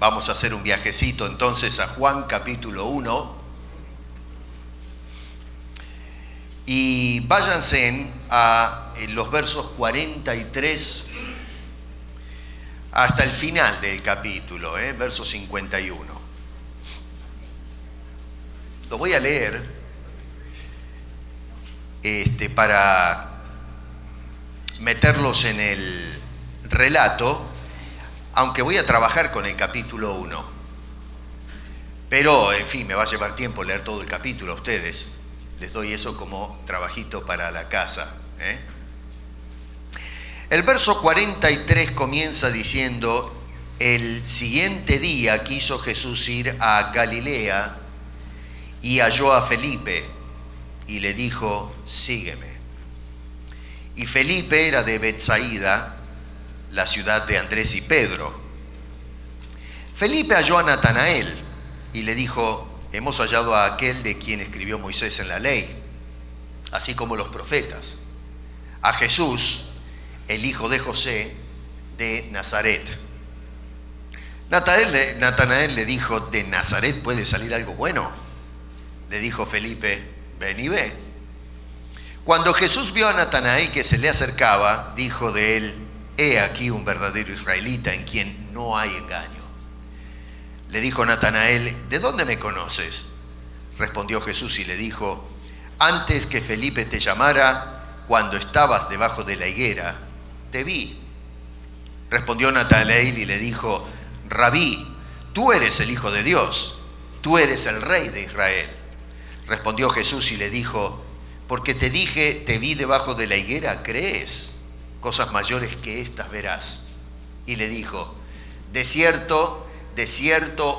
Vamos a hacer un viajecito entonces a Juan capítulo 1 y váyanse a los versos 43 hasta el final del capítulo, verso 51. Lo voy a leer para meterlos en el relato, aunque voy a trabajar con el capítulo 1. Pero, en fin, me va a llevar tiempo leer todo el capítulo a ustedes. Les doy eso como trabajito para la casa. El verso 43 comienza diciendo: el siguiente día quiso Jesús ir a Galilea y halló a Felipe y le dijo: sígueme. Y Felipe era de Betsaida, la ciudad de Andrés y Pedro. Felipe halló a Natanael y le dijo: hemos hallado a aquel de quien escribió Moisés en la ley, así como los profetas, a Jesús, el hijo de José de Nazaret. Natanael le dijo: ¿de Nazaret puede salir algo bueno? Le dijo Felipe: ven y ve. Cuando Jesús vio a Natanael que se le acercaba, dijo de él: he aquí un verdadero israelita en quien no hay engaño. Le dijo Natanael: ¿de dónde me conoces? Respondió Jesús y le dijo: antes que Felipe te llamara, cuando estabas debajo de la higuera, te vi. Respondió Natanael y le dijo: Rabí, tú eres el Hijo de Dios, tú eres el Rey de Israel. Respondió Jesús y le dijo: porque te dije, te vi debajo de la higuera, ¿crees? Cosas mayores que estas verás. Y le dijo: de cierto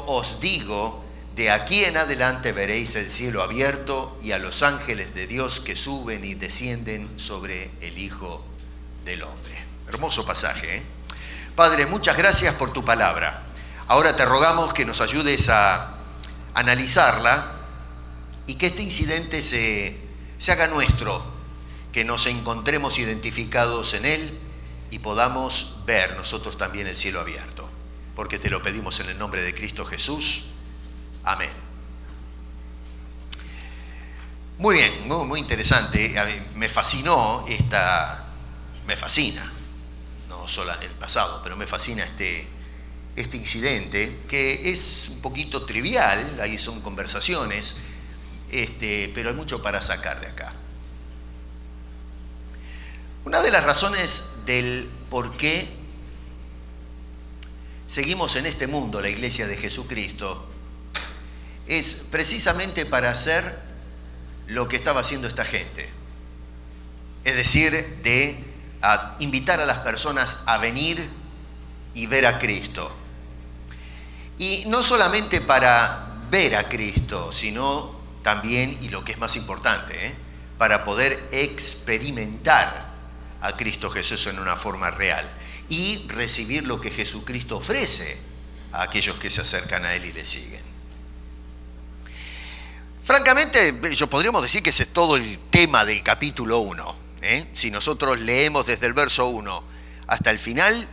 os digo, de aquí en adelante veréis el cielo abierto y a los ángeles de Dios que suben y descienden sobre el Hijo del Hombre. Hermoso pasaje, ¿eh? Padre, muchas gracias por tu palabra. Ahora te rogamos que nos ayudes a analizarla y que este incidente se haga nuestro, que nos encontremos identificados en él y podamos ver nosotros también el cielo abierto. Porque te lo pedimos en el nombre de Cristo Jesús. Amén. Muy bien, muy interesante. A mí me fascinó me fascina, no solo el pasado, pero me fascina este incidente, que es un poquito trivial, ahí son conversaciones, pero hay mucho para sacar de acá. Una de las razones del por qué seguimos en este mundo, la Iglesia de Jesucristo, es precisamente para hacer lo que estaba haciendo esta gente. Es decir, a invitar a las personas a venir y ver a Cristo. Y no solamente para ver a Cristo, sino también, y lo que es más importante, para poder experimentar a Cristo Jesús en una forma real y recibir lo que Jesucristo ofrece a aquellos que se acercan a Él y le siguen. Francamente, podríamos decir que ese es todo el tema del capítulo 1. Si nosotros leemos desde el verso 1 hasta el final,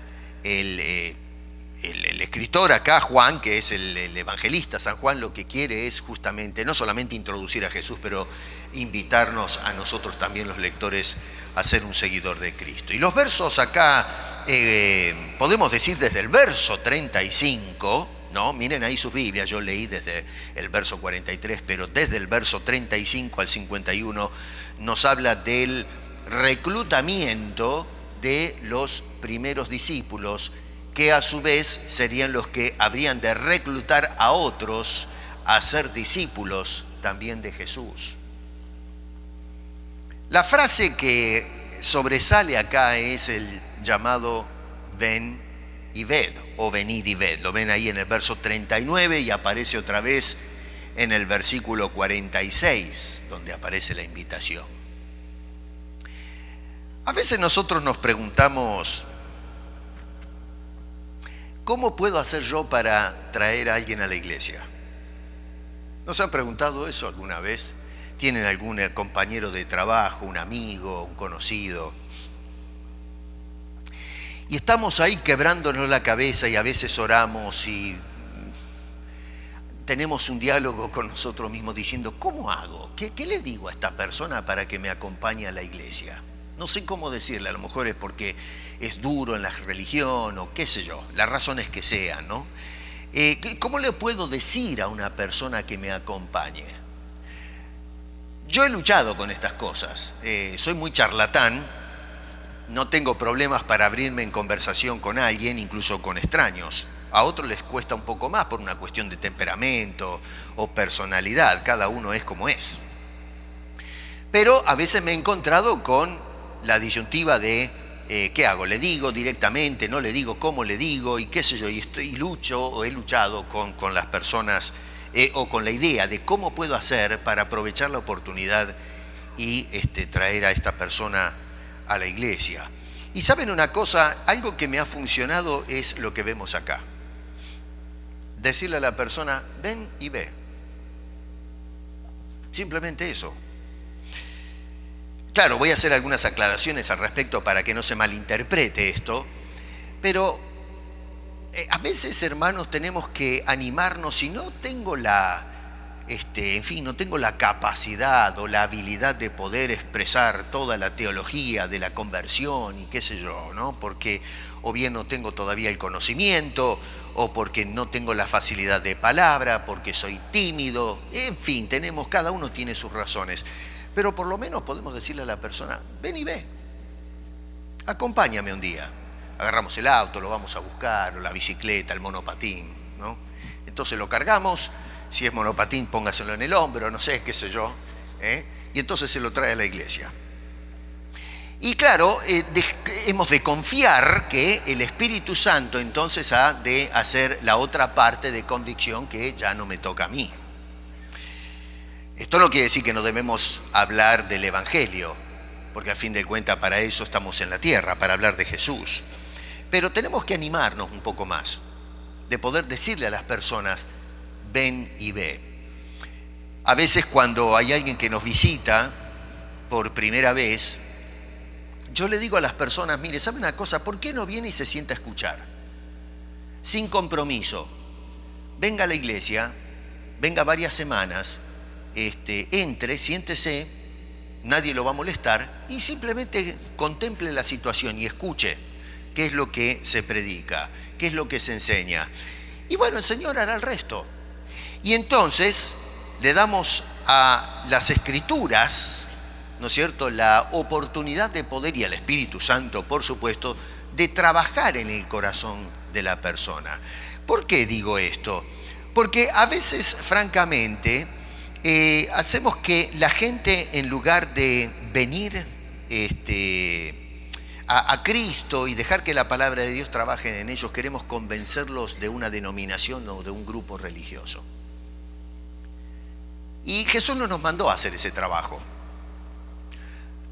el escritor acá, Juan, que es el evangelista San Juan, lo que quiere es justamente no solamente introducir a Jesús, pero invitarnos a nosotros también los lectores a ser un seguidor de Cristo. Y los versos acá, podemos decir desde el verso 35, ¿no? Miren ahí sus Biblias, yo leí desde el verso 43, pero desde el verso 35 al 51 nos habla del reclutamiento de los primeros discípulos, que a su vez serían los que habrían de reclutar a otros a ser discípulos también de Jesús. La frase que sobresale acá es el llamado ven y ved, o venid y ved. Lo ven ahí en el verso 39 y aparece otra vez en el versículo 46, donde aparece la invitación. A veces nosotros nos preguntamos: ¿cómo puedo hacer yo para traer a alguien a la iglesia? ¿No se han preguntado eso alguna vez? ¿Tienen algún compañero de trabajo, un amigo, un conocido? Y estamos ahí quebrándonos la cabeza y a veces oramos y tenemos un diálogo con nosotros mismos diciendo, ¿cómo hago? ¿Qué le digo a esta persona para que me acompañe a la iglesia? No sé cómo decirle, a lo mejor es porque es duro en la religión o qué sé yo, las razones que sean, ¿no? ¿Cómo le puedo decir a una persona que me acompañe? Yo he luchado con estas cosas, soy muy charlatán, no tengo problemas para abrirme en conversación con alguien, incluso con extraños. A otros les cuesta un poco más por una cuestión de temperamento o personalidad, cada uno es como es. Pero a veces me he encontrado con la disyuntiva de ¿qué hago? ¿Le digo directamente? ¿No le digo? ¿Cómo le digo? Y qué sé yo, y lucho o he luchado con las personas o con la idea de cómo puedo hacer para aprovechar la oportunidad y traer a esta persona a la iglesia. Y saben una cosa, algo que me ha funcionado es lo que vemos acá. Decirle a la persona, ven y ve. Simplemente eso. Claro, voy a hacer algunas aclaraciones al respecto para que no se malinterprete esto, pero a veces, hermanos, tenemos que animarnos. Si no tengo no tengo la capacidad o la habilidad de poder expresar toda la teología de la conversión y qué sé yo, ¿no? Porque o bien no tengo todavía el conocimiento, o porque no tengo la facilidad de palabra, porque soy tímido, en fin, cada uno tiene sus razones. Pero por lo menos podemos decirle a la persona, ven y ve, acompáñame un día. Agarramos el auto, lo vamos a buscar, o la bicicleta, el monopatín, ¿no? Entonces lo cargamos, si es monopatín póngaselo en el hombro, no sé, qué sé yo, y entonces se lo trae a la iglesia. Y claro, hemos de confiar que el Espíritu Santo entonces ha de hacer la otra parte de convicción que ya no me toca a mí. Esto no quiere decir que no debemos hablar del Evangelio, porque a fin de cuentas para eso estamos en la tierra, para hablar de Jesús. Pero tenemos que animarnos un poco más, de poder decirle a las personas, ven y ve. A veces cuando hay alguien que nos visita por primera vez, yo le digo a las personas, mire, ¿sabe una cosa? ¿Por qué no viene y se sienta a escuchar? Sin compromiso. Venga a la iglesia, venga varias semanas, entre, siéntese, nadie lo va a molestar y simplemente contemple la situación y escuche qué es lo que se predica, qué es lo que se enseña. Y bueno, el Señor hará el resto. Y entonces le damos a las Escrituras, ¿no es cierto?, la oportunidad de poder, y al Espíritu Santo, por supuesto, de trabajar en el corazón de la persona. ¿Por qué digo esto? Porque a veces, francamente, hacemos que la gente, en lugar de venir a Cristo y dejar que la palabra de Dios trabaje en ellos, queremos convencerlos de una denominación o de un grupo religioso. Y Jesús no nos mandó a hacer ese trabajo.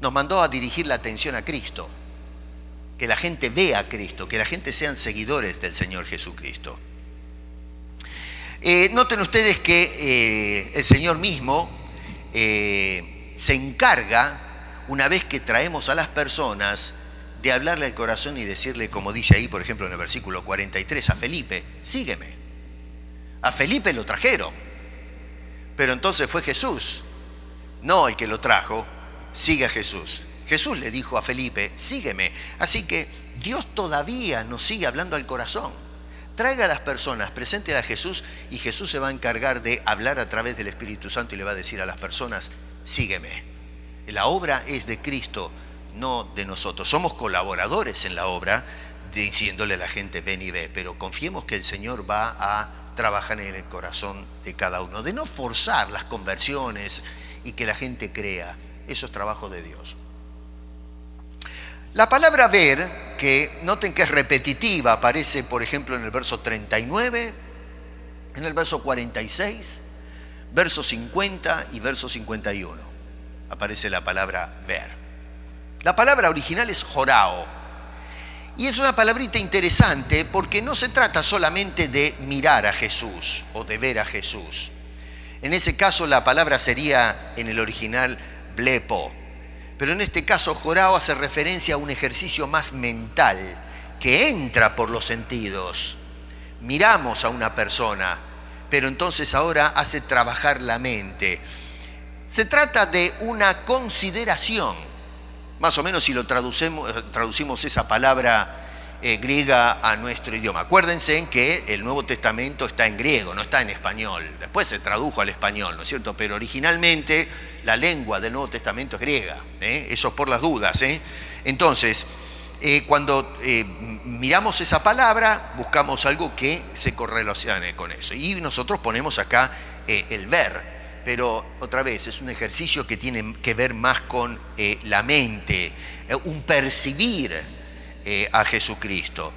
Nos mandó a dirigir la atención a Cristo, que la gente vea a Cristo, que la gente sean seguidores del Señor Jesucristo. Noten ustedes que el Señor mismo se encarga, una vez que traemos a las personas, de hablarle al corazón y decirle, como dice ahí, por ejemplo, en el versículo 43, a Felipe, sígueme. A Felipe lo trajeron, pero entonces fue Jesús, no el que lo trajo. Sigue a Jesús. Jesús le dijo a Felipe, sígueme. Así que Dios todavía nos sigue hablando al corazón. Traiga a las personas, preséntele a Jesús y Jesús se va a encargar de hablar a través del Espíritu Santo y le va a decir a las personas, sígueme. La obra es de Cristo, no de nosotros. Somos colaboradores en la obra, diciéndole a la gente, ven y ve, pero confiemos que el Señor va a trabajar en el corazón de cada uno. De no forzar las conversiones y que la gente crea. Eso es trabajo de Dios. La palabra ver, que noten que es repetitiva, aparece por ejemplo en el verso 39, en el verso 46, verso 50 y verso 51. Aparece la palabra ver. La palabra original es jorao. Y es una palabrita interesante porque no se trata solamente de mirar a Jesús o de ver a Jesús. En ese caso la palabra sería en el original blepo. Pero en este caso, jorao hace referencia a un ejercicio más mental que entra por los sentidos. Miramos a una persona, pero entonces ahora hace trabajar la mente. Se trata de una consideración, más o menos si lo traducimos esa palabra griega a nuestro idioma. Acuérdense que el Nuevo Testamento está en griego, no está en español. Después se tradujo al español, ¿no es cierto? Pero originalmente la lengua del Nuevo Testamento es griega. Eso por las dudas. Entonces, cuando miramos esa palabra, buscamos algo que se correlacione con eso. Y nosotros ponemos acá el ver. Pero otra vez, es un ejercicio que tiene que ver más con la mente, un percibir a Jesucristo,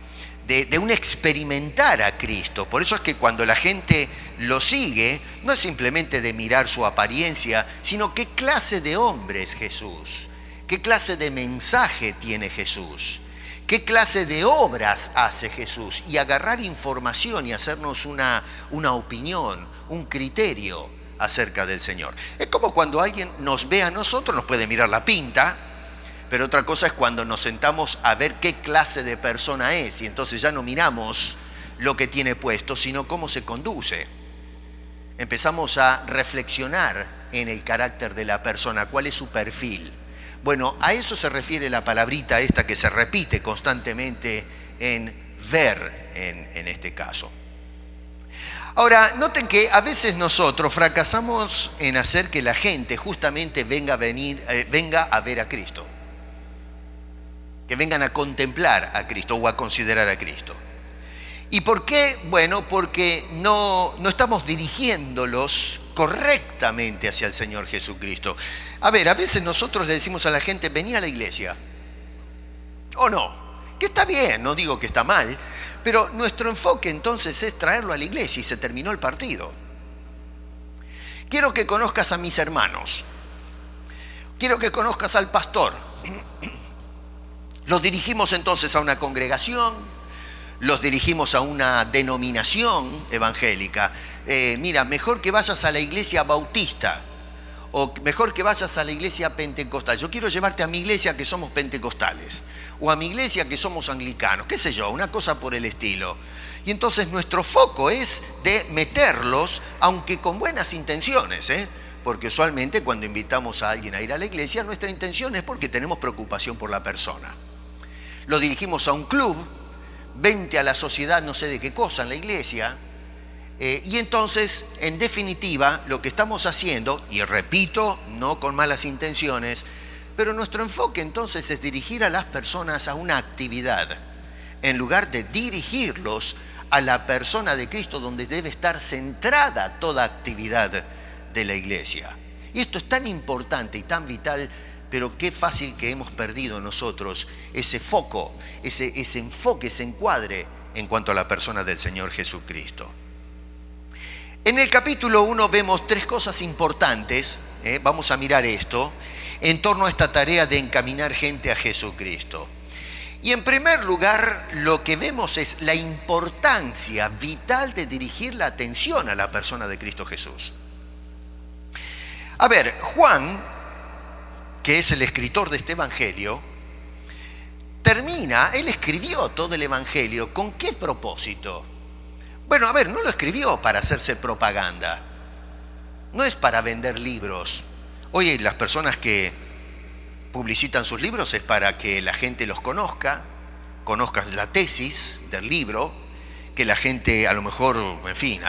de un experimentar a Cristo. Por eso es que cuando la gente lo sigue, no es simplemente de mirar su apariencia, sino qué clase de hombre es Jesús, qué clase de mensaje tiene Jesús, qué clase de obras hace Jesús, y agarrar información y hacernos una opinión, un criterio acerca del Señor. Es como cuando alguien nos ve a nosotros, nos puede mirar la pinta, pero otra cosa es cuando nos sentamos a ver qué clase de persona es, y entonces ya no miramos lo que tiene puesto, sino cómo se conduce. Empezamos a reflexionar en el carácter de la persona, cuál es su perfil. Bueno, a eso se refiere la palabrita esta que se repite constantemente en ver en este caso. Ahora, noten que a veces nosotros fracasamos en hacer que la gente justamente venga a ver a Cristo. Que vengan a contemplar a Cristo o a considerar a Cristo. ¿Y por qué? Bueno, porque no estamos dirigiéndolos correctamente hacia el Señor Jesucristo. A ver, a veces nosotros le decimos a la gente, vení a la iglesia. ¿O no? Que está bien, no digo que está mal. Pero nuestro enfoque entonces es traerlo a la iglesia y se terminó el partido. Quiero que conozcas a mis hermanos. Quiero que conozcas al pastor. Los dirigimos entonces a una congregación, los dirigimos a una denominación evangélica. Mira, mejor que vayas a la iglesia bautista o mejor que vayas a la iglesia pentecostal. Yo quiero llevarte a mi iglesia que somos pentecostales. O a mi iglesia que somos anglicanos, qué sé yo, una cosa por el estilo. Y entonces nuestro foco es de meterlos, aunque con buenas intenciones, porque usualmente cuando invitamos a alguien a ir a la iglesia, nuestra intención es porque tenemos preocupación por la persona. Lo dirigimos a un club, vente a la sociedad no sé de qué cosa en la iglesia, y entonces, en definitiva, lo que estamos haciendo, y repito, no con malas intenciones, pero nuestro enfoque entonces es dirigir a las personas a una actividad, en lugar de dirigirlos a la persona de Cristo, donde debe estar centrada toda actividad de la iglesia. Y esto es tan importante y tan vital, pero qué fácil que hemos perdido nosotros ese foco, ese enfoque, ese encuadre en cuanto a la persona del Señor Jesucristo. En el capítulo 1 vemos tres cosas importantes, vamos a mirar esto, en torno a esta tarea de encaminar gente a Jesucristo. Y en primer lugar, lo que vemos es la importancia vital de dirigir la atención a la persona de Cristo Jesús. A ver, Juan, que es el escritor de este evangelio, él escribió todo el evangelio. ¿Con qué propósito? Bueno, a ver, no lo escribió para hacerse propaganda. No es para vender libros. Oye, las personas que publicitan sus libros es para que la gente los conozca la tesis del libro, que la gente a lo mejor, en fin,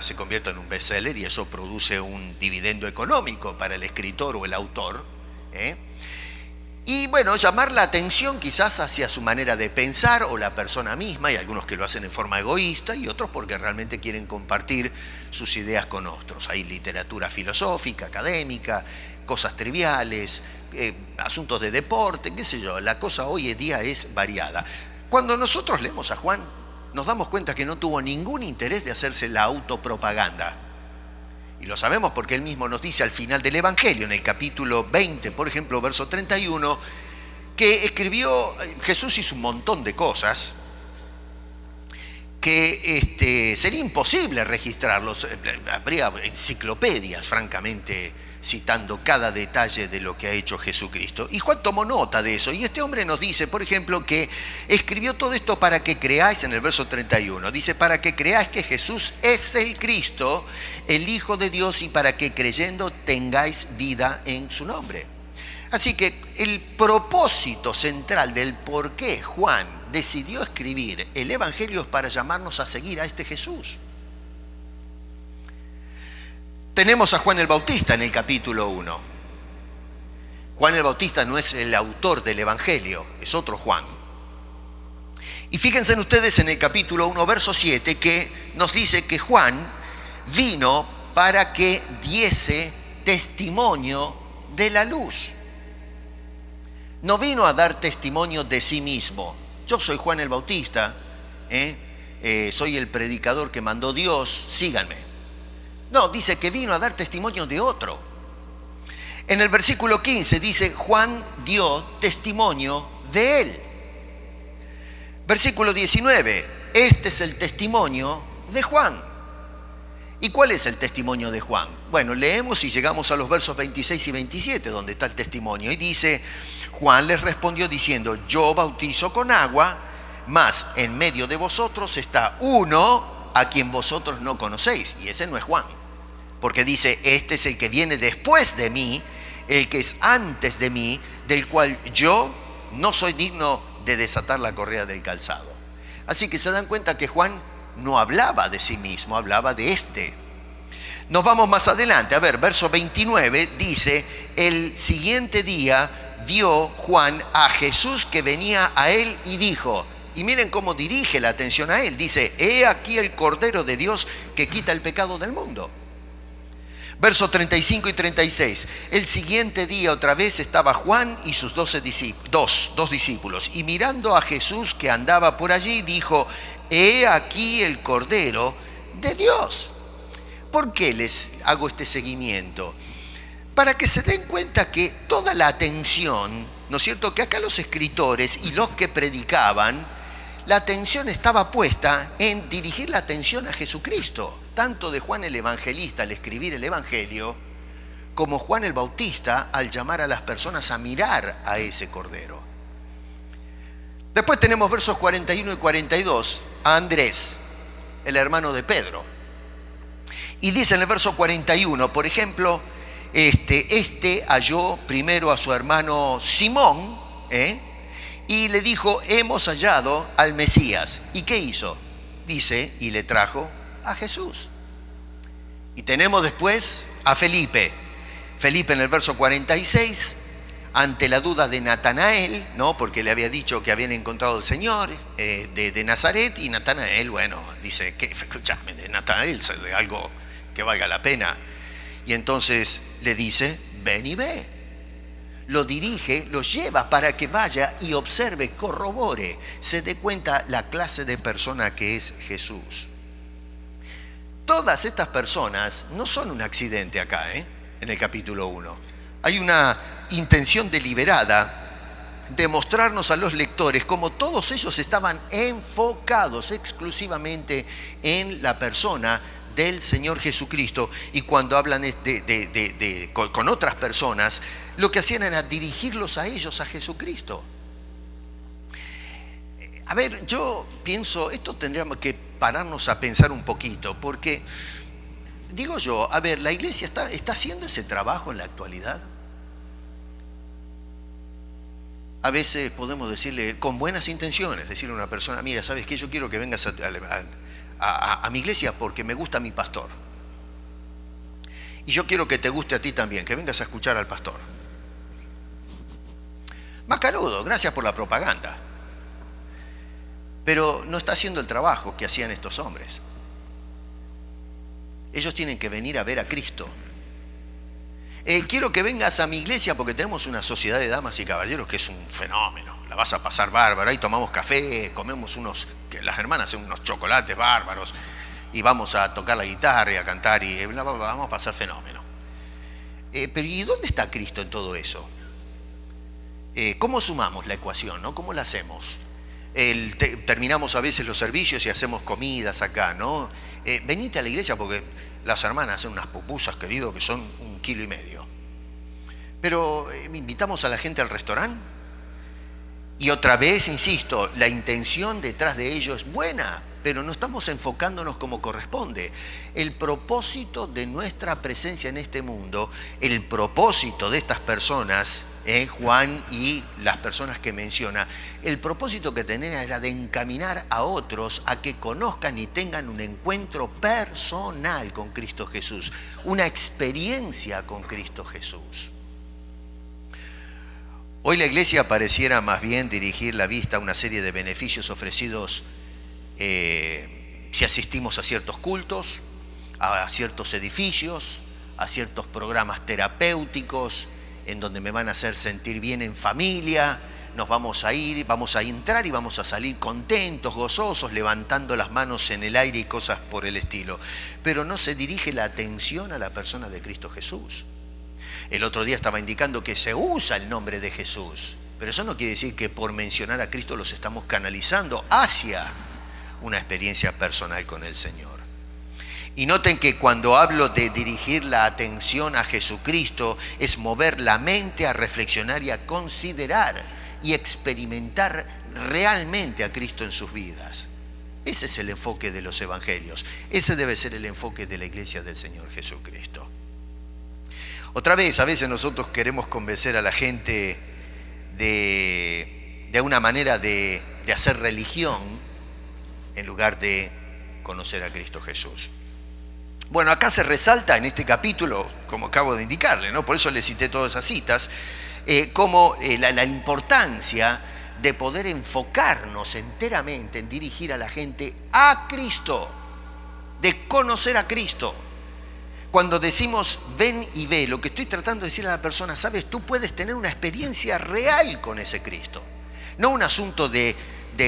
se convierta en un bestseller y eso produce un dividendo económico para el escritor o el autor. Y bueno, llamar la atención quizás hacia su manera de pensar o la persona misma, y algunos que lo hacen en forma egoísta y otros porque realmente quieren compartir sus ideas con otros. Hay literatura filosófica, académica, cosas triviales, asuntos de deporte, qué sé yo, la cosa hoy en día es variada. Cuando nosotros leemos a Juan, nos damos cuenta que no tuvo ningún interés de hacerse la autopropaganda. Y lo sabemos porque él mismo nos dice al final del Evangelio, en el capítulo 20, por ejemplo, verso 31, que Jesús hizo un montón de cosas que sería imposible registrarlos. Habría enciclopedias francamente citando cada detalle de lo que ha hecho Jesucristo. Y Juan tomó nota de eso. Y este hombre nos dice, por ejemplo, que escribió todo esto para que creáis, en el verso 31, dice, para que creáis que Jesús es el Cristo, el Hijo de Dios, y para que creyendo tengáis vida en su nombre. Así que el propósito central del por qué Juan decidió escribir el Evangelio es para llamarnos a seguir a este Jesús. Tenemos a Juan el Bautista en el capítulo 1. Juan el Bautista no es el autor del Evangelio, es otro Juan. Y fíjense ustedes en el capítulo 1, verso 7, que nos dice que Juan vino para que diese testimonio de la luz. No vino a dar testimonio de sí mismo. Yo soy Juan el Bautista, soy el predicador que mandó Dios, síganme. No, dice que vino a dar testimonio de otro. En el versículo 15 dice, Juan dio testimonio de él. Versículo 19, este es el testimonio de Juan. ¿Y cuál es el testimonio de Juan? Bueno, leemos y llegamos a los versos 26 y 27, donde está el testimonio. Y dice, Juan les respondió diciendo, yo bautizo con agua, mas en medio de vosotros está uno a quien vosotros no conocéis. Y ese no es Juan. Porque dice, este es el que viene después de mí, el que es antes de mí, del cual yo no soy digno de desatar la correa del calzado. Así que se dan cuenta que Juan no hablaba de sí mismo, hablaba de este. Nos vamos más adelante, a ver, verso 29 dice, el siguiente día vio Juan a Jesús que venía a él y dijo, y miren cómo dirige la atención a él, dice, he aquí el Cordero de Dios que quita el pecado del mundo. Versos 35 y 36. El siguiente día otra vez estaba Juan y sus dos discípulos. Y mirando a Jesús que andaba por allí, dijo, he aquí el Cordero de Dios. ¿Por qué les hago este seguimiento? Para que se den cuenta que toda la atención, ¿no es cierto? Que acá los escritores y los que predicaban, la atención estaba puesta en dirigir la atención a Jesucristo. Tanto de Juan el Evangelista al escribir el Evangelio, como Juan el Bautista al llamar a las personas a mirar a ese Cordero. Después tenemos versos 41 y 42 a Andrés, el hermano de Pedro. Y dice en el verso 41, por ejemplo, este halló primero a su hermano Simón, y le dijo, hemos hallado al Mesías. ¿Y qué hizo? Dice, y le trajo a Jesús. Y tenemos después a Felipe. Felipe en el verso 46, ante la duda de Natanael, ¿no? Porque le había dicho que habían encontrado al Señor de Nazaret, y Natanael, bueno, dice, escúchame, de Natanael, de algo que valga la pena. Y entonces le dice, ven y ve. Lo dirige, lo lleva para que vaya y observe, corrobore, se dé cuenta la clase de persona que es Jesús. Todas estas personas no son un accidente acá, en el capítulo 1. Hay una intención deliberada de mostrarnos a los lectores cómo todos ellos estaban enfocados exclusivamente en la persona del Señor Jesucristo, y cuando hablan con otras personas, lo que hacían era dirigirlos a ellos, a Jesucristo. A ver, yo pienso, esto tendríamos que pararnos a pensar un poquito, porque, digo yo, a ver, ¿la iglesia está haciendo ese trabajo en la actualidad? A veces podemos decirle, con buenas intenciones, decirle a una persona, mira, ¿sabes qué? Yo quiero que vengas a mi iglesia porque me gusta mi pastor. Y yo quiero que te guste a ti también, que vengas a escuchar al pastor. Macanudo, gracias por la propaganda. Pero no está haciendo el trabajo que hacían estos hombres. Ellos tienen que venir a ver a Cristo. Quiero que vengas a mi iglesia porque tenemos una sociedad de damas y caballeros que es un fenómeno. La vas a pasar bárbaro. Ahí tomamos café, comemos las hermanas hacen unos chocolates bárbaros, y vamos a tocar la guitarra y a cantar, y vamos a pasar fenómeno. Pero ¿y dónde está Cristo en todo eso? ¿Cómo sumamos la ecuación, ¿no? ¿Cómo la hacemos? Terminamos a veces los servicios y hacemos comidas acá, ¿no? Venite a la iglesia porque las hermanas hacen unas pupusas, querido, que son 1,5 kilos. Pero invitamos a la gente al restaurante. Y otra vez, insisto, la intención detrás de ello es buena, pero no estamos enfocándonos como corresponde. El propósito de nuestra presencia en este mundo, el propósito de estas personas, Juan y las personas que menciona, el propósito que tenían era de encaminar a otros a que conozcan y tengan un encuentro personal con Cristo Jesús, una experiencia con Cristo Jesús. Hoy la iglesia pareciera más bien dirigir la vista a una serie de beneficios ofrecidos si asistimos a ciertos cultos, a ciertos edificios, a ciertos programas terapéuticos en donde me van a hacer sentir bien en familia. Nos vamos a ir, vamos a entrar y vamos a salir contentos, gozosos, levantando las manos en el aire y cosas por el estilo. Pero no se dirige la atención a la persona de Cristo Jesús. El otro día estaba indicando que se usa el nombre de Jesús, pero eso no quiere decir que por mencionar a Cristo los estamos canalizando hacia una experiencia personal con el Señor. Y noten que cuando hablo de dirigir la atención a Jesucristo, es mover la mente a reflexionar y a considerar y experimentar realmente a Cristo en sus vidas. Ese es el enfoque de los evangelios. Ese debe ser el enfoque de la iglesia del Señor Jesucristo. Otra vez, a veces nosotros queremos convencer a la gente de una manera de hacer religión en lugar de conocer a Cristo Jesús. Bueno, acá se resalta en este capítulo, como acabo de indicarle, ¿no? Por eso le cité todas esas citas, como la importancia de poder enfocarnos enteramente en dirigir a la gente a Cristo, de conocer a Cristo. Cuando decimos ven y ve, lo que estoy tratando de decir a la persona, sabes, tú puedes tener una experiencia real con ese Cristo. No un asunto de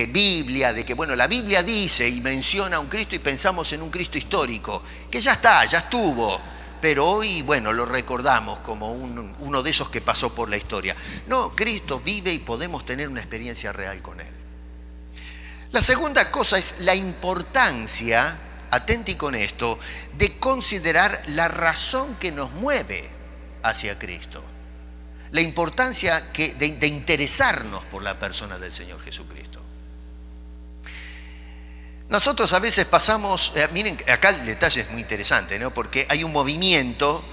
Biblia, de que bueno, la Biblia dice y menciona a un Cristo y pensamos en un Cristo histórico, que ya está, ya estuvo, pero hoy, bueno, lo recordamos como uno de esos que pasó por la historia. No, Cristo vive y podemos tener una experiencia real con Él. La segunda cosa es la importancia, atenti con esto, de considerar la razón que nos mueve hacia Cristo. La importancia de interesarnos por la persona del Señor Jesucristo. Nosotros a veces pasamos, miren, acá el detalle es muy interesante, ¿no? Porque hay un movimiento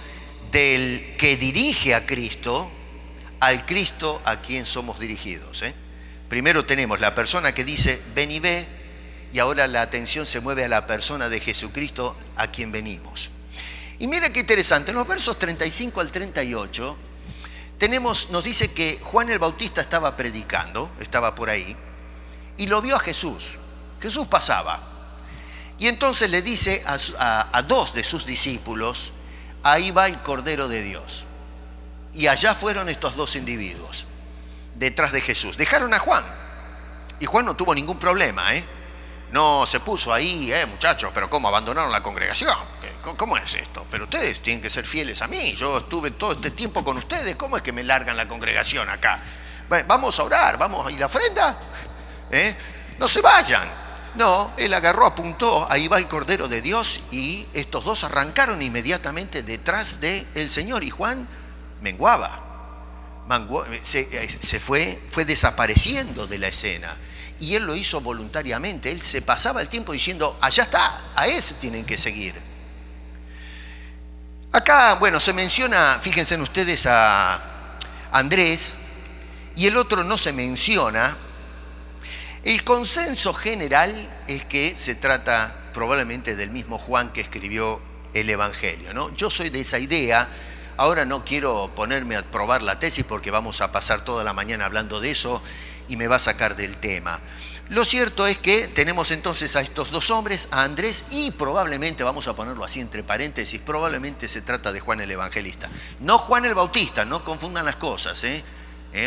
del que dirige a Cristo al Cristo a quien somos dirigidos. Primero tenemos la persona que dice ven y ve, y ahora la atención se mueve a la persona de Jesucristo a quien venimos. Y mira qué interesante, en los versos 35 al 38 nos dice que Juan el Bautista estaba predicando, estaba por ahí, y lo vio a Jesús. Jesús pasaba. Y entonces le dice a dos de sus discípulos, ahí va el Cordero de Dios. Y allá fueron estos dos individuos, detrás de Jesús. Dejaron a Juan. Y Juan no tuvo ningún problema, No se puso ahí, muchachos, pero ¿cómo abandonaron la congregación? ¿Cómo es esto? Pero ustedes tienen que ser fieles a mí. Yo estuve todo este tiempo con ustedes. ¿Cómo es que me largan la congregación acá? Vamos a orar, vamos. ¿Y la ofrenda? No se vayan. No, él agarró, apuntó, ahí va el Cordero de Dios, y estos dos arrancaron inmediatamente detrás del Señor. Y Juan menguaba, fue desapareciendo de la escena. Y él lo hizo voluntariamente. Él se pasaba el tiempo diciendo, allá está, a ese tienen que seguir. Acá, bueno, se menciona, fíjense en ustedes, a Andrés, y el otro no se menciona. El consenso general es que se trata probablemente del mismo Juan que escribió el Evangelio, ¿no? Yo soy de esa idea. Ahora no quiero ponerme a probar la tesis porque vamos a pasar toda la mañana hablando de eso y me va a sacar del tema. Lo cierto es que tenemos entonces a estos dos hombres, a Andrés, y probablemente, vamos a ponerlo así entre paréntesis, probablemente se trata de Juan el Evangelista. No Juan el Bautista, no confundan las cosas,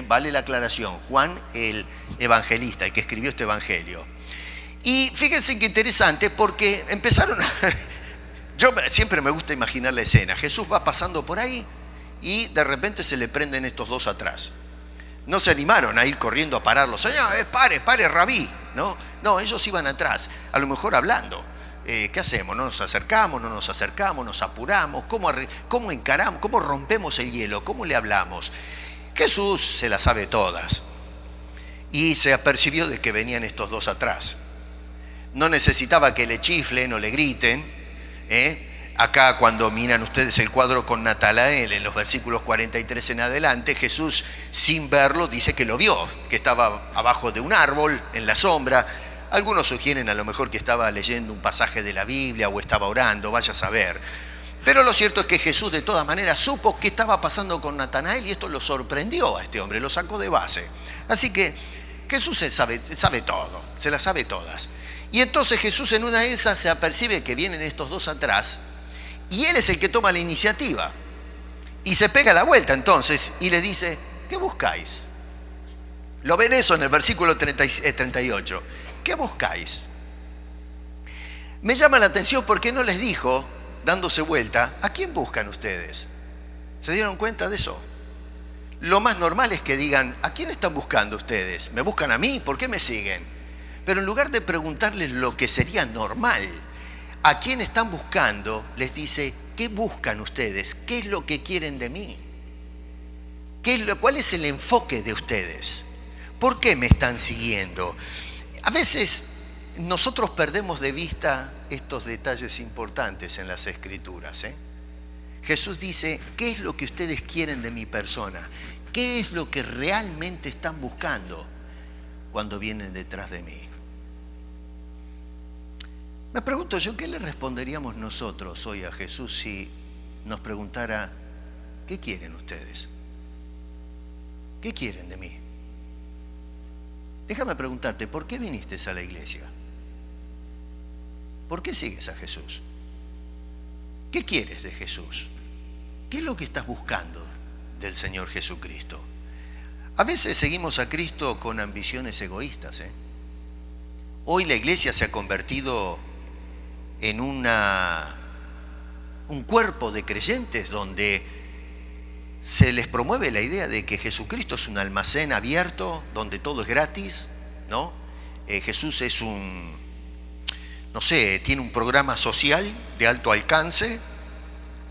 vale la aclaración. Juan el Evangelista, el que escribió este Evangelio. Y fíjense qué interesante, porque empezaron yo siempre me gusta imaginar la escena. Jesús va pasando por ahí y de repente se le prenden estos dos atrás. No se animaron a ir corriendo a pararlos. Pare, rabí. No, ellos iban atrás, a lo mejor hablando. ¿qué hacemos? ¿No nos acercamos? ¿No nos acercamos? ¿Nos apuramos? ¿Cómo encaramos? ¿Cómo rompemos el hielo? ¿Cómo le hablamos? Jesús se las sabe todas y se apercibió de que venían estos dos atrás. No necesitaba que le chiflen o le griten. Acá cuando miran ustedes el cuadro con Natanael en los versículos 43 en adelante, Jesús sin verlo dice que lo vio, que estaba abajo de un árbol en la sombra. Algunos sugieren a lo mejor que estaba leyendo un pasaje de la Biblia o estaba orando, vaya a saber. Pero lo cierto es que Jesús de todas maneras supo qué estaba pasando con Natanael y esto lo sorprendió a este hombre, lo sacó de base. Así que Jesús sabe todo, se las sabe todas. Y entonces Jesús en una de esas se apercibe que vienen estos dos atrás y él es el que toma la iniciativa. Y se pega la vuelta entonces y le dice, ¿qué buscáis? Lo ven eso en el versículo 38. ¿Qué buscáis? Me llama la atención porque no les dijo, dándose vuelta, ¿a quién buscan ustedes? ¿Se dieron cuenta de eso? Lo más normal es que digan, ¿a quién están buscando ustedes? ¿Me buscan a mí? ¿Por qué me siguen? Pero en lugar de preguntarles lo que sería normal, ¿a quién están buscando? Les dice, ¿qué buscan ustedes? ¿Qué es lo que quieren de mí? ¿Cuál es el enfoque de ustedes? ¿Por qué me están siguiendo? A veces nosotros perdemos de vista estos detalles importantes en las Escrituras. Jesús dice, ¿qué es lo que ustedes quieren de mi persona? ¿Qué es lo que realmente están buscando cuando vienen detrás de mí? Me pregunto yo, ¿qué le responderíamos nosotros hoy a Jesús si nos preguntara, ¿qué quieren ustedes? ¿Qué quieren de mí? Déjame preguntarte, ¿por qué viniste a la iglesia? ¿Por qué sigues a Jesús? ¿Qué quieres de Jesús? ¿Qué es lo que estás buscando del Señor Jesucristo? A veces seguimos a Cristo con ambiciones egoístas. Hoy la iglesia se ha convertido en un cuerpo de creyentes donde se les promueve la idea de que Jesucristo es un almacén abierto donde todo es gratis, ¿no? Jesús es tiene un programa social de alto alcance.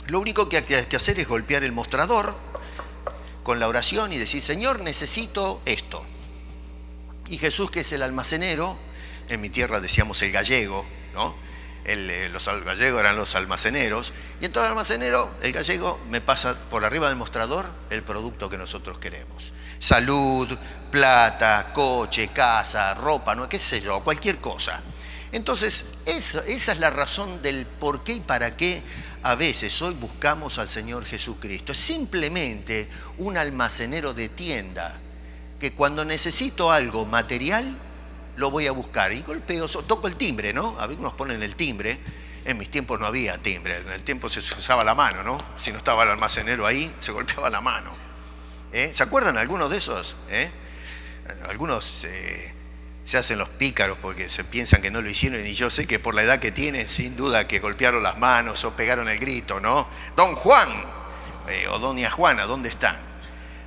Lo único que hay que hacer es golpear el mostrador con la oración y decir, Señor, necesito esto. Y Jesús, que es el almacenero, en mi tierra decíamos el gallego, ¿no? Los gallegos eran los almaceneros, y entonces el almacenero, el gallego, me pasa por arriba del mostrador el producto que nosotros queremos. Salud, plata, coche, casa, ropa, ¿no? Qué sé yo, cualquier cosa. Entonces, esa es la razón del por qué y para qué a veces hoy buscamos al Señor Jesucristo. Es simplemente un almacenero de tienda que cuando necesito algo material lo voy a buscar y golpeo, toco el timbre, ¿no? Algunos ponen el timbre. En mis tiempos no había timbre, en el tiempo se usaba la mano, ¿no? Si no estaba el almacenero ahí, se golpeaba la mano. ¿Se acuerdan algunos de esos? Algunos se hacen los pícaros porque se piensan que no lo hicieron, y yo sé que por la edad que tienen, sin duda que golpearon las manos o pegaron el grito, ¿no? Don Juan o doña Juana, ¿dónde están?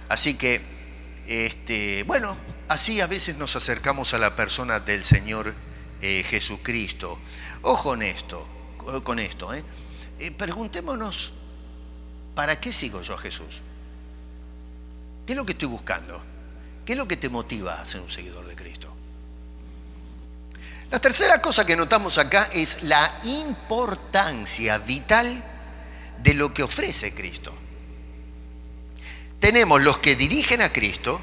Así que, bueno, así a veces nos acercamos a la persona del Señor Jesucristo. Ojo con esto. Preguntémonos, ¿para qué sigo yo a Jesús? ¿Qué es lo que estoy buscando? ¿Qué es lo que te motiva a ser un seguidor de Cristo? La tercera cosa que notamos acá es la importancia vital de lo que ofrece Cristo. Tenemos los que dirigen a Cristo,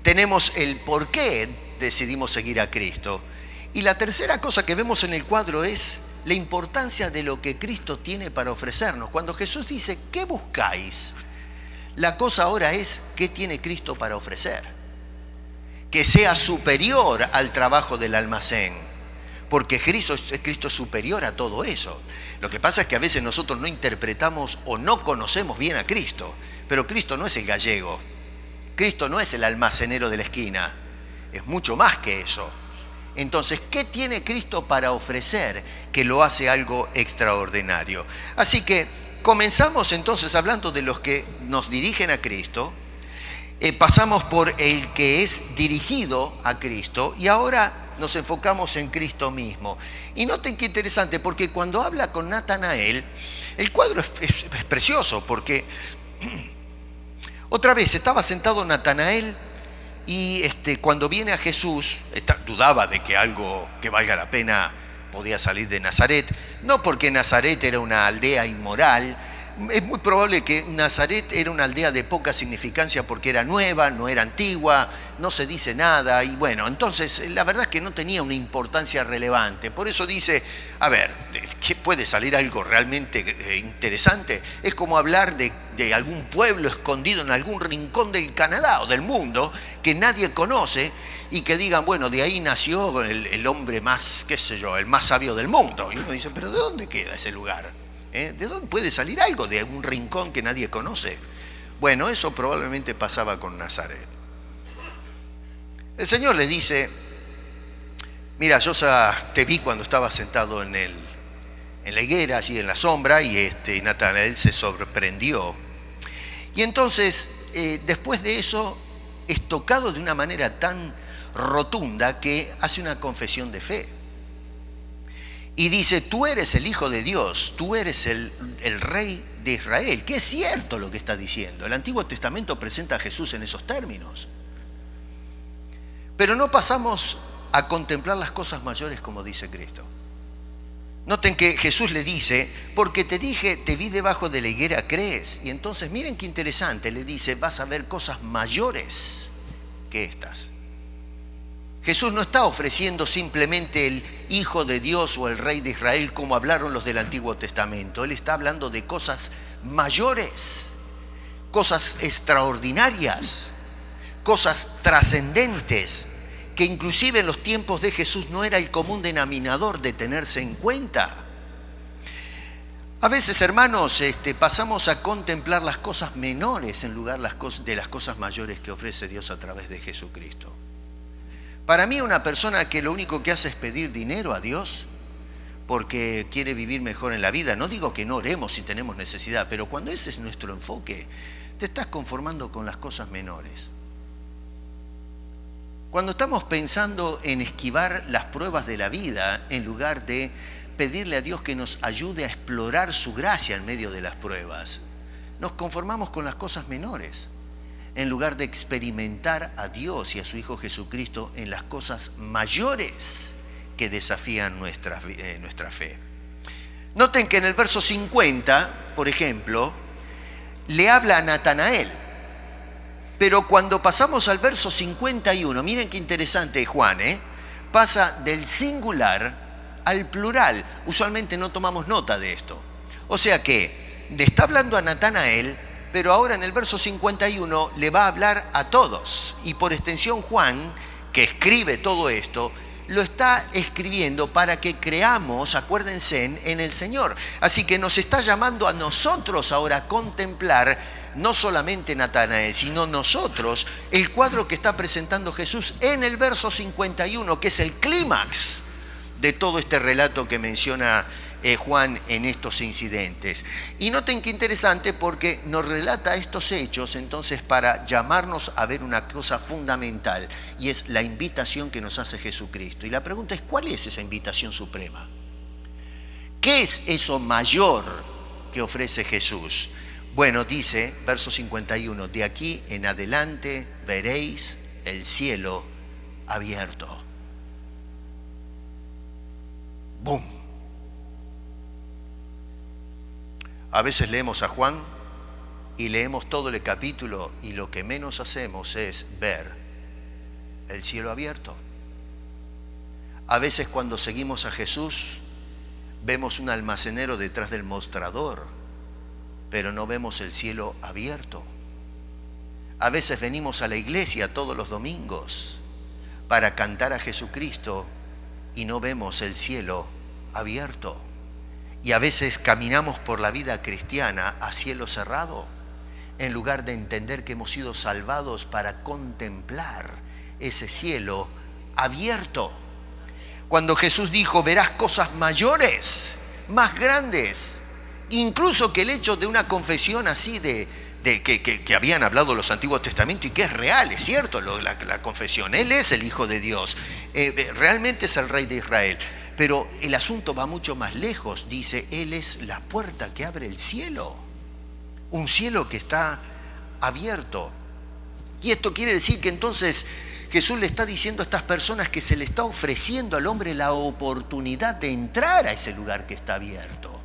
tenemos el por qué decidimos seguir a Cristo, y la tercera cosa que vemos en el cuadro es la importancia de lo que Cristo tiene para ofrecernos. Cuando Jesús dice, ¿qué buscáis? La cosa ahora es, ¿qué tiene Cristo para ofrecer? Que sea superior al trabajo del almacén, porque Cristo es superior a todo eso. Lo que pasa es que a veces nosotros no interpretamos o no conocemos bien a Cristo, pero Cristo no es el gallego, Cristo no es el almacenero de la esquina, es mucho más que eso. Entonces, ¿qué tiene Cristo para ofrecer que lo hace algo extraordinario? Así que comenzamos entonces hablando de los que nos dirigen a Cristo, pasamos por el que es dirigido a Cristo y ahora nos enfocamos en Cristo mismo. Y noten qué interesante, porque cuando habla con Natanael, el cuadro es precioso, porque otra vez estaba sentado Natanael y cuando viene a Jesús, dudaba de que algo que valga la pena podía salir de Nazaret, no porque Nazaret era una aldea inmoral. Es muy probable que Nazaret era una aldea de poca significancia porque era nueva, no era antigua, no se dice nada, y bueno, entonces la verdad es que no tenía una importancia relevante. Por eso dice, a ver, ¿qué puede salir algo realmente interesante? Es como hablar de algún pueblo escondido en algún rincón del Canadá o del mundo que nadie conoce, y que digan, bueno, de ahí nació el hombre más, qué sé yo, el más sabio del mundo. Y uno dice, pero ¿de dónde queda ese lugar? ¿De dónde puede salir algo de un rincón que nadie conoce? Bueno, eso probablemente pasaba con Nazaret. El Señor le dice, mira, yo te vi cuando estaba sentado en la higuera, allí en la sombra, y Natanael se sorprendió. Y entonces, después de eso, es tocado de una manera tan rotunda que hace una confesión de fe. Y dice, tú eres el Hijo de Dios, tú eres el Rey de Israel. Que es cierto lo que está diciendo. El Antiguo Testamento presenta a Jesús en esos términos. Pero no pasamos a contemplar las cosas mayores como dice Cristo. Noten que Jesús le dice, porque te dije, te vi debajo de la higuera, ¿crees? Y entonces miren qué interesante, le dice, vas a ver cosas mayores que estas. Jesús no está ofreciendo simplemente el Hijo de Dios o el Rey de Israel como hablaron los del Antiguo Testamento. Él está hablando de cosas mayores, cosas extraordinarias, cosas trascendentes, que inclusive en los tiempos de Jesús no era el común denominador de tenerse en cuenta. A veces, hermanos, pasamos a contemplar las cosas menores en lugar de las cosas mayores que ofrece Dios a través de Jesucristo. Para mí, una persona que lo único que hace es pedir dinero a Dios porque quiere vivir mejor en la vida, no digo que no oremos si tenemos necesidad, pero cuando ese es nuestro enfoque, te estás conformando con las cosas menores. Cuando estamos pensando en esquivar las pruebas de la vida, en lugar de pedirle a Dios que nos ayude a explorar su gracia en medio de las pruebas, nos conformamos con las cosas menores, en lugar de experimentar a Dios y a su Hijo Jesucristo en las cosas mayores que desafían nuestra fe. Noten que en el verso 50, por ejemplo, le habla a Natanael. Pero cuando pasamos al verso 51, miren qué interesante Juan, pasa del singular al plural. Usualmente no tomamos nota de esto. O sea que le está hablando a Natanael, pero ahora en el verso 51 le va a hablar a todos. Y por extensión Juan, que escribe todo esto, lo está escribiendo para que creamos, acuérdense, en el Señor. Así que nos está llamando a nosotros ahora a contemplar, no solamente Natanael, sino nosotros, el cuadro que está presentando Jesús en el verso 51, que es el clímax de todo este relato que menciona Juan en estos incidentes. Y noten qué interesante, porque nos relata estos hechos entonces para llamarnos a ver una cosa fundamental, y es la invitación que nos hace Jesucristo. Y la pregunta es, ¿cuál es esa invitación suprema? ¿Qué es eso mayor que ofrece Jesús? Bueno, dice, verso 51, de aquí en adelante veréis el cielo abierto. ¡Bum! A veces leemos a Juan y leemos todo el capítulo y lo que menos hacemos es ver el cielo abierto. A veces cuando seguimos a Jesús vemos un almacenero detrás del mostrador, pero no vemos el cielo abierto. A veces venimos a la iglesia todos los domingos para cantar a Jesucristo y no vemos el cielo abierto. Y a veces caminamos por la vida cristiana a cielo cerrado, en lugar de entender que hemos sido salvados para contemplar ese cielo abierto. Cuando Jesús dijo, verás cosas mayores, más grandes, incluso que el hecho de una confesión así de que habían hablado los Antiguos Testamentos y que es real, es cierto la confesión. Él es el Hijo de Dios, realmente es el Rey de Israel. Pero el asunto va mucho más lejos. Dice, Él es la puerta que abre el cielo. Un cielo que está abierto. Y esto quiere decir que entonces Jesús le está diciendo a estas personas que se le está ofreciendo al hombre la oportunidad de entrar a ese lugar que está abierto.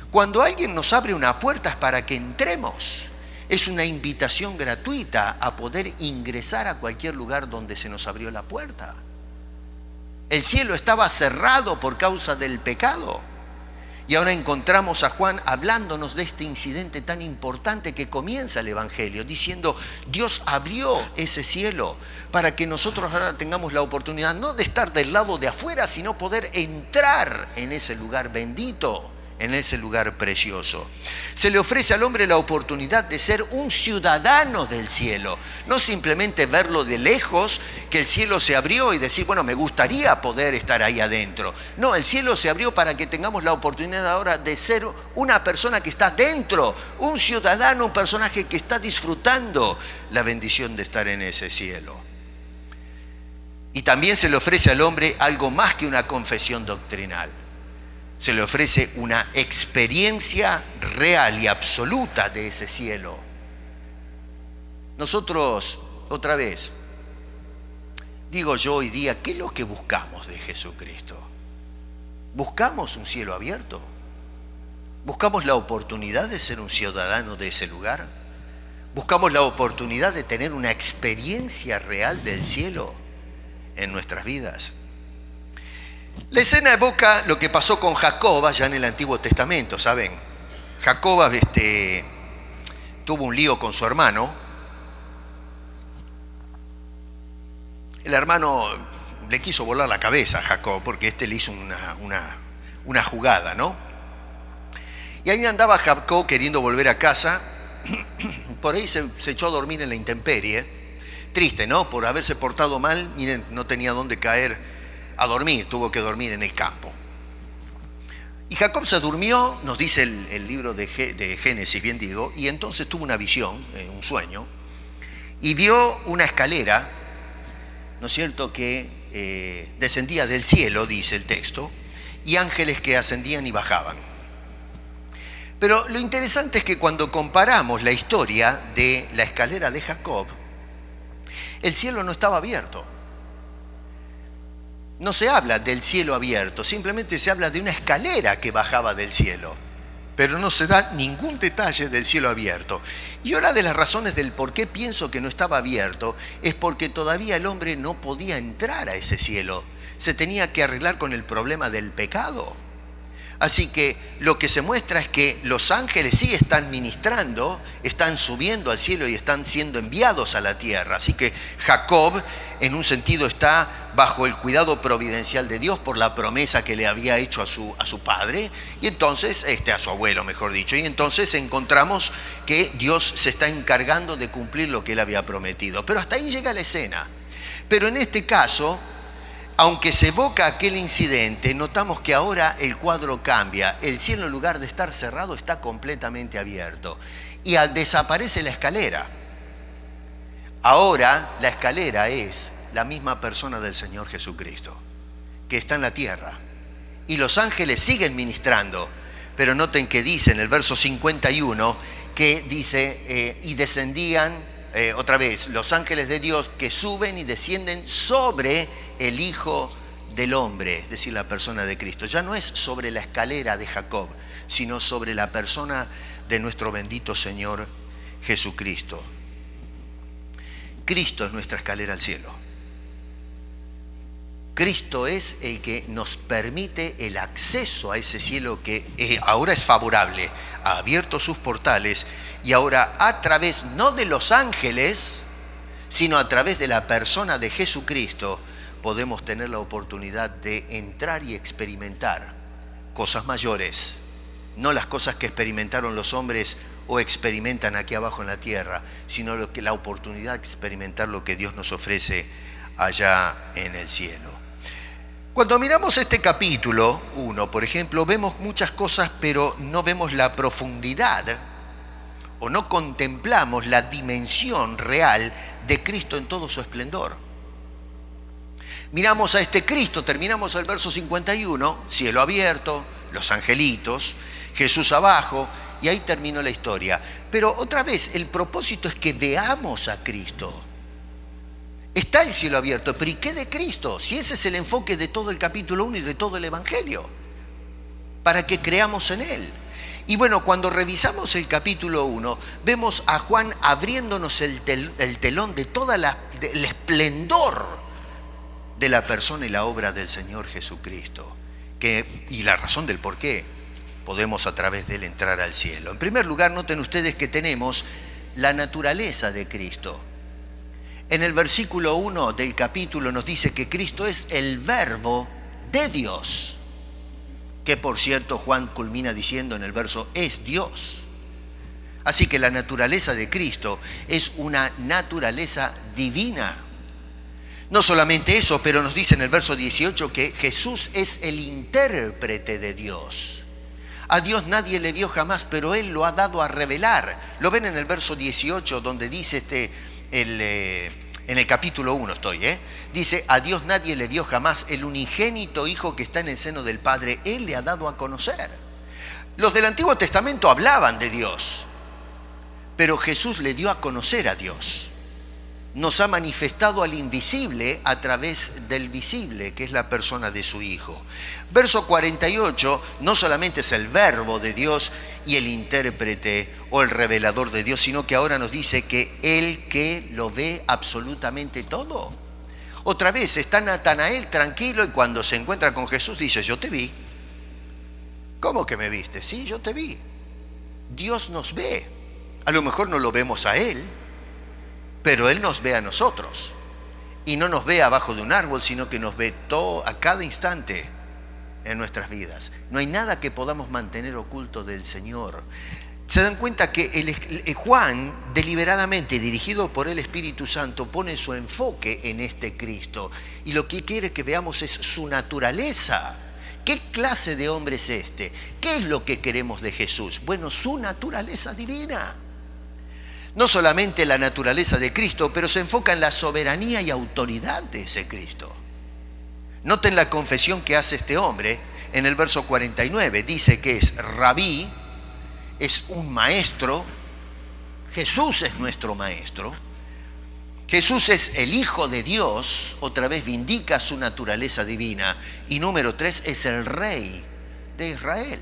Cuando alguien nos abre una puerta es para que entremos. Es una invitación gratuita a poder ingresar a cualquier lugar donde se nos abrió la puerta. El cielo estaba cerrado por causa del pecado. Y ahora encontramos a Juan hablándonos de este incidente tan importante que comienza el Evangelio, diciendo, Dios abrió ese cielo para que nosotros ahora tengamos la oportunidad no de estar del lado de afuera, sino poder entrar en ese lugar bendito, en ese lugar precioso. Se le ofrece al hombre la oportunidad de ser un ciudadano del cielo, no simplemente verlo de lejos, que el cielo se abrió y decir, bueno, me gustaría poder estar ahí adentro. No, el cielo se abrió para que tengamos la oportunidad ahora de ser una persona que está dentro, un ciudadano, un personaje que está disfrutando la bendición de estar en ese cielo. Y también se le ofrece al hombre algo más que una confesión doctrinal. Se le ofrece una experiencia real y absoluta de ese cielo. Nosotros, otra vez, digo yo hoy día, ¿qué es lo que buscamos de Jesucristo? ¿Buscamos un cielo abierto? ¿Buscamos la oportunidad de ser un ciudadano de ese lugar? ¿Buscamos la oportunidad de tener una experiencia real del cielo en nuestras vidas? La escena evoca lo que pasó con Jacob allá en el Antiguo Testamento, ¿saben? Jacob tuvo un lío con su hermano. El hermano le quiso volar la cabeza a Jacob porque le hizo una jugada, ¿no? Y ahí andaba Jacob queriendo volver a casa. Por ahí se echó a dormir en la intemperie. Triste, ¿no? Por haberse portado mal, miren, no tenía dónde caer a dormir, tuvo que dormir en el campo. Y Jacob se durmió, nos dice el libro de Génesis, bien digo, y entonces tuvo una visión, un sueño, y vio una escalera, ¿no es cierto?, que descendía del cielo, dice el texto, y ángeles que ascendían y bajaban. Pero lo interesante es que cuando comparamos la historia de la escalera de Jacob, el cielo no estaba abierto. No se habla del cielo abierto, simplemente se habla de una escalera que bajaba del cielo, pero no se da ningún detalle del cielo abierto. Y una de las razones del por qué pienso que no estaba abierto es porque todavía el hombre no podía entrar a ese cielo, se tenía que arreglar con el problema del pecado. Así que lo que se muestra es que los ángeles sí están ministrando, están subiendo al cielo y están siendo enviados a la tierra. Así que Jacob, en un sentido, está bajo el cuidado providencial de Dios por la promesa que le había hecho a su padre, y entonces, a su abuelo, mejor dicho. Y entonces encontramos que Dios se está encargando de cumplir lo que él había prometido. Pero hasta ahí llega la escena. Pero en este caso, aunque se evoca aquel incidente, notamos que ahora el cuadro cambia. El cielo, en lugar de estar cerrado, está completamente abierto. Y desaparece la escalera. Ahora la escalera es la misma persona del Señor Jesucristo, que está en la tierra. Y los ángeles siguen ministrando. Pero noten que dice en el verso 51, que dice, y descendían, otra vez, los ángeles de Dios que suben y descienden sobre el Hijo del Hombre, es decir, la persona de Cristo. Ya no es sobre la escalera de Jacob, sino sobre la persona de nuestro bendito Señor Jesucristo. Cristo es nuestra escalera al cielo. Cristo es el que nos permite el acceso a ese cielo que ahora es favorable, ha abierto sus portales, y ahora a través no de los ángeles, sino a través de la persona de Jesucristo, podemos tener la oportunidad de entrar y experimentar cosas mayores, no las cosas que experimentaron los hombres o experimentan aquí abajo en la tierra, sino la oportunidad de experimentar lo que Dios nos ofrece allá en el cielo. Cuando miramos este capítulo 1, por ejemplo, vemos muchas cosas, pero no vemos la profundidad o no contemplamos la dimensión real de Cristo en todo su esplendor. Miramos a este Cristo, terminamos el verso 51, cielo abierto, los angelitos, Jesús abajo, y ahí terminó la historia. Pero otra vez, el propósito es que veamos a Cristo. Está el cielo abierto, pero ¿y qué de Cristo? Si ese es el enfoque de todo el capítulo 1 y de todo el Evangelio, para que creamos en Él. Y bueno, cuando revisamos el capítulo 1, vemos a Juan abriéndonos el telón de todo el esplendor de la persona y la obra del Señor Jesucristo, y la razón del por qué podemos a través de Él entrar al cielo. En primer lugar, noten ustedes que tenemos la naturaleza de Cristo. En el versículo 1 del capítulo nos dice que Cristo es el Verbo de Dios, que por cierto Juan culmina diciendo en el verso, es Dios. Así que la naturaleza de Cristo es una naturaleza divina. No solamente eso, pero nos dice en el verso 18 que Jesús es el intérprete de Dios. A Dios nadie le vio jamás, pero Él lo ha dado a revelar. Lo ven en el verso 18, donde dice en el capítulo 1 dice, a Dios nadie le vio jamás, el unigénito Hijo que está en el seno del Padre, Él le ha dado a conocer. Los del Antiguo Testamento hablaban de Dios, pero Jesús le dio a conocer a Dios. Nos ha manifestado al invisible a través del visible, que es la persona de su Hijo. Verso 48, no solamente es el verbo de Dios y el intérprete o el revelador de Dios, sino que ahora nos dice que Él que lo ve absolutamente todo. Otra vez está Natanael tranquilo y cuando se encuentra con Jesús dice, yo te vi. ¿Cómo que me viste? Sí, yo te vi. Dios nos ve. A lo mejor no lo vemos a Él, pero Él nos ve a nosotros. Y no nos ve abajo de un árbol, sino que nos ve todo a cada instante en nuestras vidas. No hay nada que podamos mantener oculto del Señor. Se dan cuenta que Juan, deliberadamente dirigido por el Espíritu Santo, pone su enfoque en este Cristo. Y lo que quiere que veamos es su naturaleza. ¿Qué clase de hombre es este? ¿Qué es lo que queremos de Jesús? Bueno, su naturaleza divina. No solamente la naturaleza de Cristo, pero se enfoca en la soberanía y autoridad de ese Cristo. Noten la confesión que hace este hombre en el verso 49. Dice que es rabí, es un maestro. Jesús es nuestro maestro. Jesús es el Hijo de Dios. Otra vez vindica su naturaleza divina. Y número 3, es el Rey de Israel.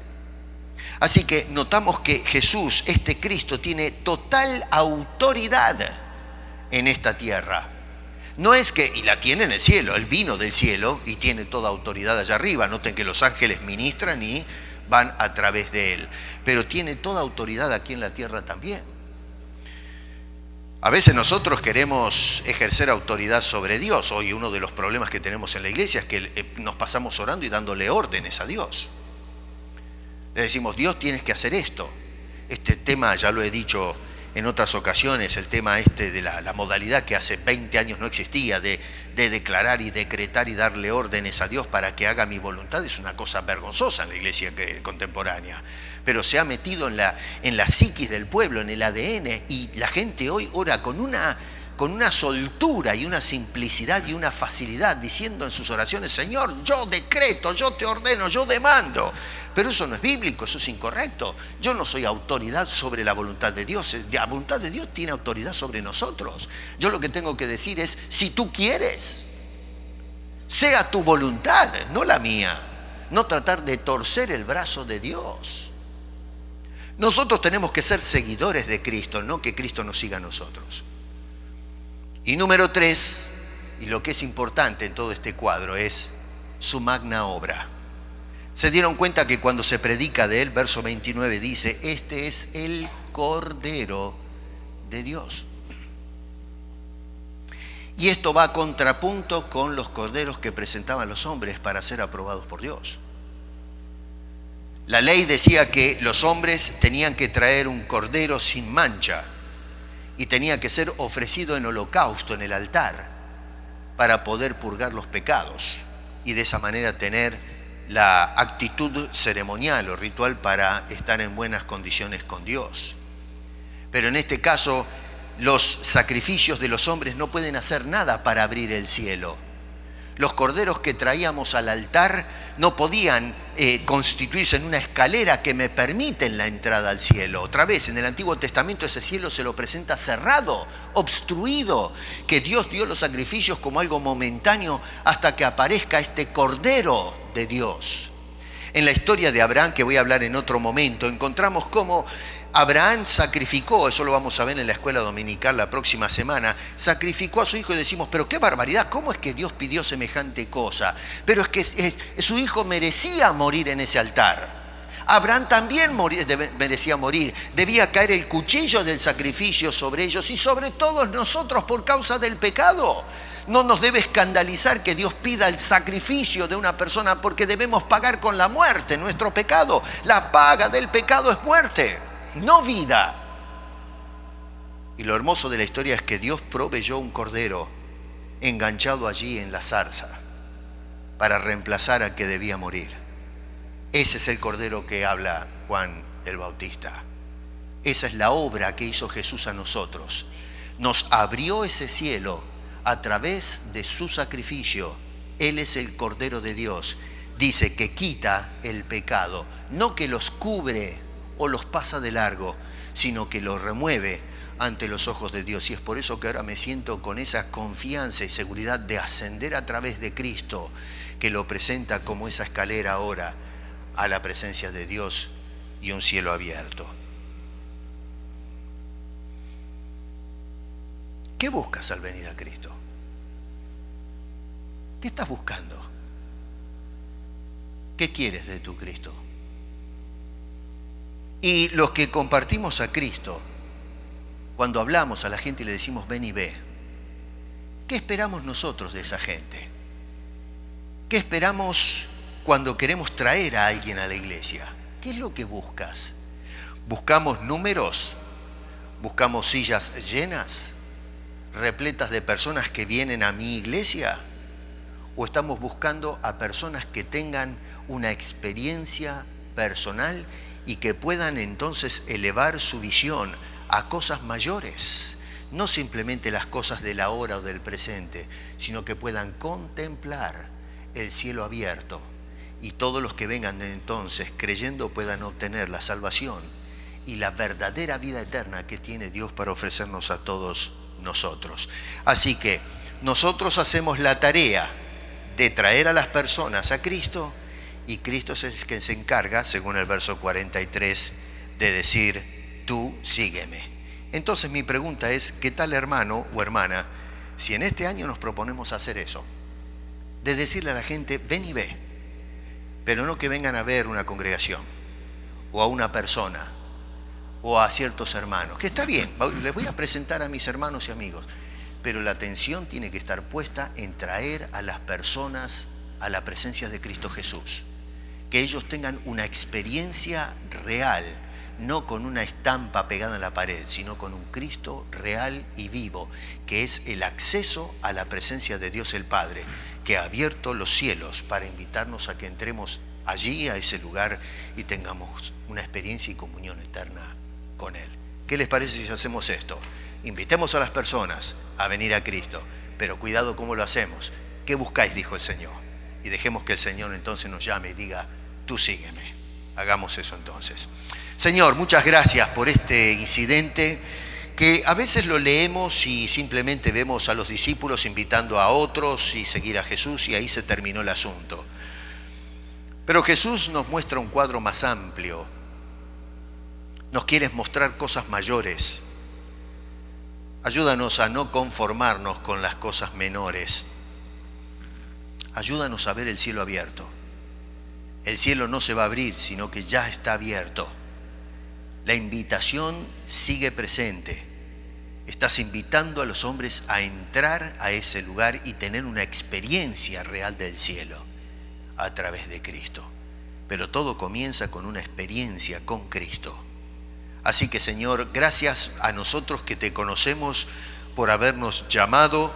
Así que notamos que Jesús, este Cristo, tiene total autoridad en esta tierra. No es que, y la tiene en el cielo, Él vino del cielo y tiene toda autoridad allá arriba. Noten que los ángeles ministran y van a través de Él. Pero tiene toda autoridad aquí en la tierra también. A veces nosotros queremos ejercer autoridad sobre Dios. Hoy uno de los problemas que tenemos en la iglesia es que nos pasamos orando y dándole órdenes a Dios. Le decimos, Dios, tienes que hacer esto. Este tema ya lo he dicho en otras ocasiones, el tema de la modalidad que hace 20 años no existía, de declarar y decretar y darle órdenes a Dios para que haga mi voluntad, es una cosa vergonzosa en la iglesia contemporánea. Pero se ha metido en la psiquis del pueblo, en el ADN, y la gente hoy ora con una soltura y una simplicidad y una facilidad, diciendo en sus oraciones, Señor, yo decreto, yo te ordeno, yo demando. Pero eso no es bíblico, eso es incorrecto. Yo no soy autoridad sobre la voluntad de Dios. La voluntad de Dios tiene autoridad sobre nosotros. Yo lo que tengo que decir es, si tú quieres, sea tu voluntad, no la mía. No tratar de torcer el brazo de Dios. Nosotros tenemos que ser seguidores de Cristo, no que Cristo nos siga a nosotros. Y número 3, y lo que es importante en todo este cuadro, es su magna obra. Se dieron cuenta que cuando se predica de Él, verso 29 dice, este es el Cordero de Dios. Y esto va a contrapunto con los corderos que presentaban los hombres para ser aprobados por Dios. La ley decía que los hombres tenían que traer un cordero sin mancha y tenía que ser ofrecido en holocausto en el altar para poder purgar los pecados y de esa manera tener la actitud ceremonial o ritual para estar en buenas condiciones con Dios. Pero en este caso, los sacrificios de los hombres no pueden hacer nada para abrir el cielo. Los corderos que traíamos al altar no podían constituirse en una escalera que me permiten la entrada al cielo. Otra vez, en el Antiguo Testamento ese cielo se lo presenta cerrado, obstruido, que Dios dio los sacrificios como algo momentáneo hasta que aparezca este Cordero de Dios. En la historia de Abraham, que voy a hablar en otro momento, encontramos cómo Abraham sacrificó, eso lo vamos a ver en la escuela dominical la próxima semana, sacrificó a su hijo y decimos, pero qué barbaridad, ¿cómo es que Dios pidió semejante cosa? Pero es que su hijo merecía morir en ese altar. Abraham también merecía morir, debía caer el cuchillo del sacrificio sobre ellos y sobre todos nosotros por causa del pecado. No nos debe escandalizar que Dios pida el sacrificio de una persona porque debemos pagar con la muerte nuestro pecado. La paga del pecado es muerte, no vida. Y lo hermoso de la historia es que Dios proveyó un cordero enganchado allí en la zarza para reemplazar al que debía morir. Ese es el cordero que habla Juan el Bautista. Esa es la obra que hizo Jesús a nosotros. Nos abrió ese cielo a través de su sacrificio. Él es el Cordero de Dios. Dice que quita el pecado, no que los cubre o los pasa de largo, sino que los remueve ante los ojos de Dios. Y es por eso que ahora me siento con esa confianza y seguridad de ascender a través de Cristo, que lo presenta como esa escalera ahora a la presencia de Dios y un cielo abierto. ¿Qué buscas al venir a Cristo? ¿Qué estás buscando? ¿Qué quieres de tu Cristo? Y los que compartimos a Cristo, cuando hablamos a la gente y le decimos ven y ve, ¿qué esperamos nosotros de esa gente? ¿Qué esperamos cuando queremos traer a alguien a la iglesia? ¿Qué es lo que buscas? ¿Buscamos números? ¿Buscamos sillas llenas, repletas de personas que vienen a mi iglesia? ¿O estamos buscando a personas que tengan una experiencia personal y que puedan entonces elevar su visión a cosas mayores? No simplemente las cosas del ahora o del presente, sino que puedan contemplar el cielo abierto y todos los que vengan entonces creyendo puedan obtener la salvación y la verdadera vida eterna que tiene Dios para ofrecernos a todos nosotros. Así que nosotros hacemos la tarea de traer a las personas a Cristo y Cristo es el que se encarga, según el verso 43, de decir, tú sígueme. Entonces mi pregunta es, ¿qué tal hermano o hermana si en este año nos proponemos hacer eso? De decirle a la gente, ven y ve, pero no que vengan a ver una congregación o a una persona o a ciertos hermanos, que está bien, les voy a presentar a mis hermanos y amigos, pero la atención tiene que estar puesta en traer a las personas a la presencia de Cristo Jesús, que ellos tengan una experiencia real, no con una estampa pegada en la pared, sino con un Cristo real y vivo, que es el acceso a la presencia de Dios el Padre, que ha abierto los cielos para invitarnos a que entremos allí, a ese lugar, y tengamos una experiencia y comunión eterna con Él. ¿Qué les parece si hacemos esto? Invitemos a las personas a venir a Cristo, pero cuidado cómo lo hacemos. ¿Qué buscáis? Dijo el Señor. Y dejemos que el Señor entonces nos llame y diga, tú sígueme. Hagamos eso entonces. Señor, muchas gracias por este incidente que a veces lo leemos y simplemente vemos a los discípulos invitando a otros y seguir a Jesús y ahí se terminó el asunto. Pero Jesús nos muestra un cuadro más amplio. Nos quieres mostrar cosas mayores. Ayúdanos a no conformarnos con las cosas menores. Ayúdanos a ver el cielo abierto. El cielo no se va a abrir, sino que ya está abierto. La invitación sigue presente. Estás invitando a los hombres a entrar a ese lugar y tener una experiencia real del cielo a través de Cristo. Pero todo comienza con una experiencia con Cristo. Así que, Señor, gracias a nosotros que te conocemos por habernos llamado.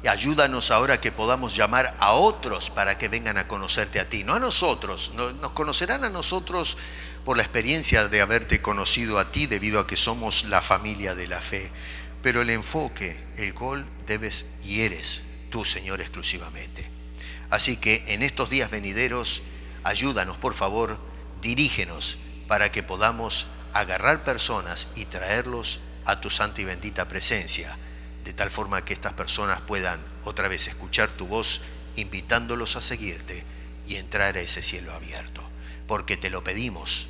Y ayúdanos ahora que podamos llamar a otros para que vengan a conocerte a ti. No a nosotros, nos conocerán a nosotros por la experiencia de haberte conocido a ti debido a que somos la familia de la fe. Pero el enfoque, el gol, debes y eres tú, Señor, exclusivamente. Así que en estos días venideros, ayúdanos, por favor, dirígenos para que podamos agarrar personas y traerlos a tu santa y bendita presencia, de tal forma que estas personas puedan otra vez escuchar tu voz, invitándolos a seguirte y entrar a ese cielo abierto. Porque te lo pedimos,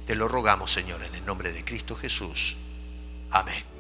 te lo rogamos, Señor, en el nombre de Cristo Jesús. Amén.